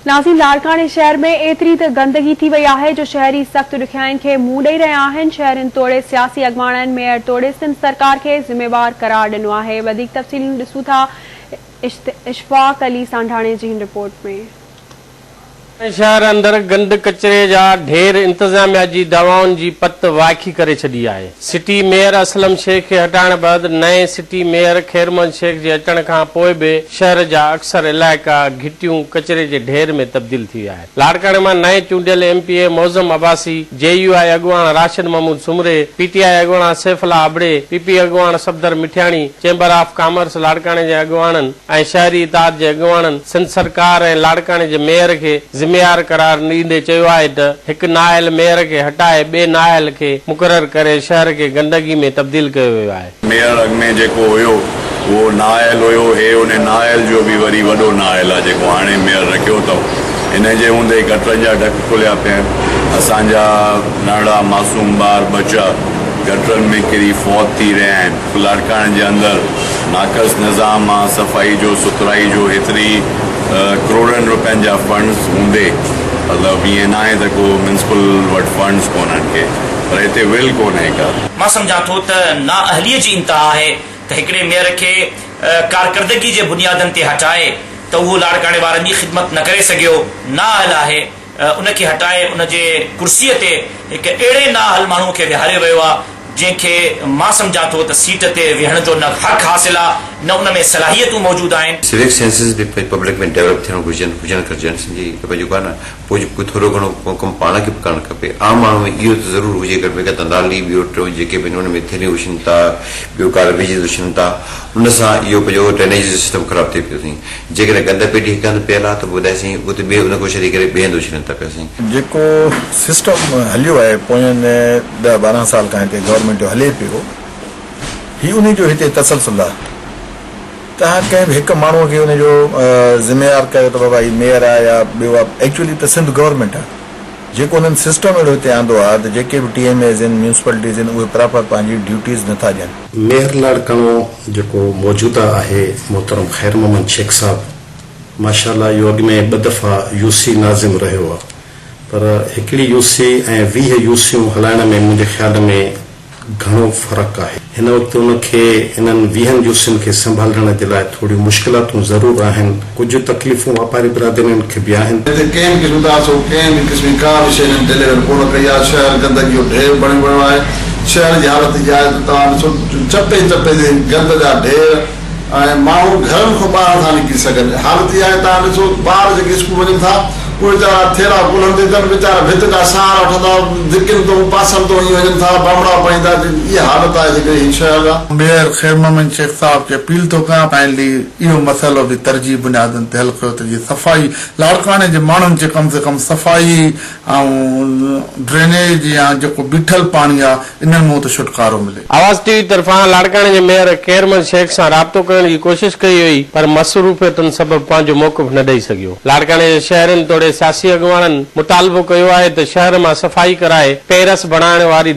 नाज़ीम, लाड़काने शहर में एतरी त गंदगी थी वही है जो शहरी सख्त ॾुखियाईनि खे मुंहुं ॾेई रहिया आहिनि। शहरनि तोड़े सियासी अॻवाननि मेयर तोड़े सिंध सरकार के ज़िम्मेवार करार ॾिनो आहे। वधीक तफ़सीलूं ॾिसूं था इशफाक अली सांढाणे जी रिपोर्ट में। शहर अंदर गंद कचरे जा ढेर इंतजामिया जी दवाउनि जी पत वाखी करे छॾी आहे। सिटी मेयर असलम शेख खे हटाइण बैदि नए सिटी मेयर खैरमन शेख जे अचण खां पोइ बि शहर जा अक्सर इलाइक़ा घिटियूं कचरे जे ढेर में तब्दील थी विया आहिनि। लाड़काणे मां नए चूंडियल MPA मौज़म अब्बासी, JUI अॻुवाण राशिद महमूद सुमरे, PTI अॻुवाण सैफुल्लाह अबड़े, PP अॻुवाण Safdar Mithiani, chamber of commerce लाड़काणे जे अॻुवाणनि ऐं शहरी इताद जे अॻुवाणनि सिंध सरकार ऐं लाड़काणे जे मेयर खे ज़िम्मेवार करार ॾींदे चयो आहे त हिकु नायल मेयर खे हटाए ॿिए नायल खे मुक़रर करे शहर खे गंदगी में तब्दील कयो वियो आहे। मेयर अॻ में जेको हुयो उहो नायल हुयो, हे उन नायल जो बि वरी वॾो नायल आहे जेको हाणे मेयर रखियो अथऊं। इन जे हूंदे गटरनि जा ढक खुलिया पिया आहिनि। असांजा नंढड़ा मासूम ॿार बच्चा गटरनि में किरी फौत थी रहिया आहिनि। लाड़काणे जे अंदरि नाक़स निज़ाम आहे सफ़ाई जो, सुथराई जो। हेतिरी करोड़नि रुपयनि जा फंड्स हूंदे मतिलबु ईअं न आहे त को म्युनिसिपल वटि फंड्स कोन्हनि के, पर हिते विल कोन्हे का। मां सम्झां थो त नाअहलीअ जी इंतहा आहे त हिकिड़े मेयर खे कारकर्दगी जे बुनियादनि ते हटाए त उहो लाड़काणे वारनि जी ख़िदमत न करे सघियो, नाअहल आहे। उनखे हटाए उनजे कुर्सीअ ते हिकु अहिड़े नाअहल माण्हू खे विहारियो वियो आहे जंहिंखे मां सम्झां थो त सीट ते वेहण जो न हक़ हासिल आहे, न उन में सलाहियतूं मौजूदु आहिनि। सिविक सेंसिस भी पब्लिक में डेवलप थियणु घुरिजनि पंहिंजो कान कोई थोरो घणो कमु पाण खे बि करणु खपे। आम माण्हू में इहो त ज़रूरु हुजे घटि में घटि नाली ॿियो टियों जेके बि हुन में थेलियूं विझनि था, ॿियो गार्बेज विझनि था, उन सां इहो पंहिंजो ड्रेनेज सिस्टम ख़राबु थिए पियो अथई। जेकॾहिं गंद पेटी हिकु हंधि पियल आहे त ॿुधाएसीं उते ॿिए उन को छॾे करे ॿिए हंधि विझनि था पियासीं। जेको सिस्टम हलियो आहे पोयनि 10-12 साल खां हिते गवर्नमेंट जो हले पियो, हीउ उन जो हिते तसलसल आहे। तव्हां कंहिं बि हिकु माण्हूअ खे उनजो ज़िम्मेवार कयो त बाबा हीउ मेयर आहे या ॿियो आहे। एक्चुअली त सिंध गवर्नमेंट आहे जेको उन्हनि सिस्टम अहिड़ो हिते आंदो आहे त जेके बि TMAs आहिनि, म्यूनिसिपलिटीज़ आहिनि, उहे प्रॉपर पंहिंजी ड्यूटीज़ नथा ॾियनि। मेयर लाड़काणो जेको मौजूदा आहे मोहतरम खैर मोहम्मद शेख साहब, माशाल्लाह इहो अॻु में 2 दफ़ा UC नाज़िम रहियो आहे, पर हिकिड़ी UC ऐं 20 UCयूं हलाइण में मुंहिंजे ख़्याल में घणो फ़र्क़ु आहे। हिन वक़्तु उनखे इन्हनि 20 UCयुनि खे संभालण जे लाइ थोरी मुश्किलातूं ज़रूरु आहिनि। कुझु तकलीफ़ूं वापारी बिरादरियुनि खे बि आहिनि। कंहिं बि क़िस्म जी का बि शइ डिलीवर कोन कई आहे। शहर गंदगी जो ढेर बणी वियो आहे। शहर जी हालत इहा आहे त तव्हां ॾिसो चपे चपे ते गंद जा ढेर ऐं माण्हू घरनि खां ॿाहिरि था निकिरी सघनि। हालत इहा आहे, तव्हां ॾिसो ॿार जेके स्कूल वञनि था उहे वीचारा थेरा कुलनि ते वीचारा भित जा सहारा वठंदा, धिकिन तो पासनि तो ईअं वञनि था, बामड़ा पाईंदा। इहा हालत आहे जेके शहर आहे। मेयर खैर मोहम्मद शेख साहब खे अपील थो कयां फाइनली इहो मसइलो बि तरजीह बुनियादनि ते हल कयो त जीअं सफ़ाई लाड़काणे जे माण्हुनि खे कम से कम सफ़ाई ऐं ड्रेनेज या जेको बीठल पाणी आहे इन्हनि मां त छुटकारो मिले। आवाज़ TV तरफ़ां लाड़काणे जे मेयर खैरमन शेख सां राब्तो करण जी कोशिश कई हुई, पर मसरूफ़ियतुनि सबबि पंहिंजो मौक़िफ़ न ॾेई सघियो। लाड़काणे जे शहरनि तोड़े सियासी अॻुवाणनि मुतालबो कयो आहे त शहर मां सफ़ाई कराए टेरस बणाइण वारी